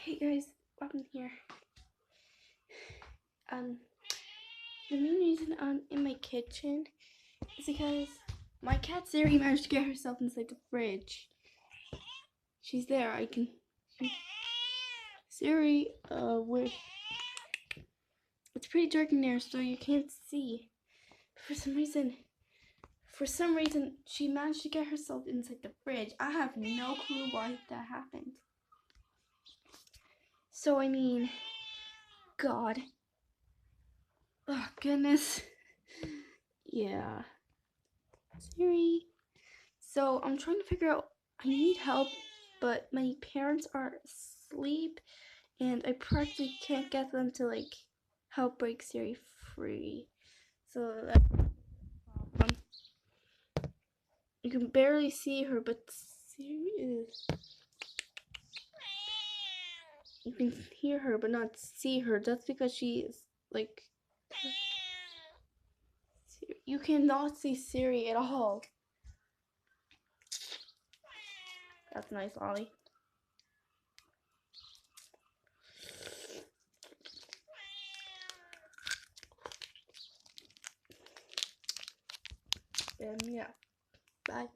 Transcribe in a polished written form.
Hey guys, welcome here. The main reason I'm in my kitchen is because my cat Siri managed to get herself inside the fridge. She's there. Siri, where? It's pretty dark in there, so you can't see. But for some reason, she managed to get herself inside the fridge. I have no clue why that happened. So God. Oh goodness. Yeah. Siri. So I'm trying to figure out, I need help, but my parents are asleep and I practically can't get them to help break Siri free. So that's a problem. You can barely see her, but Siri is. You can hear her, but not see her. That's because she is you cannot see Siri at all. That's nice, Ollie. Yeah. Bye.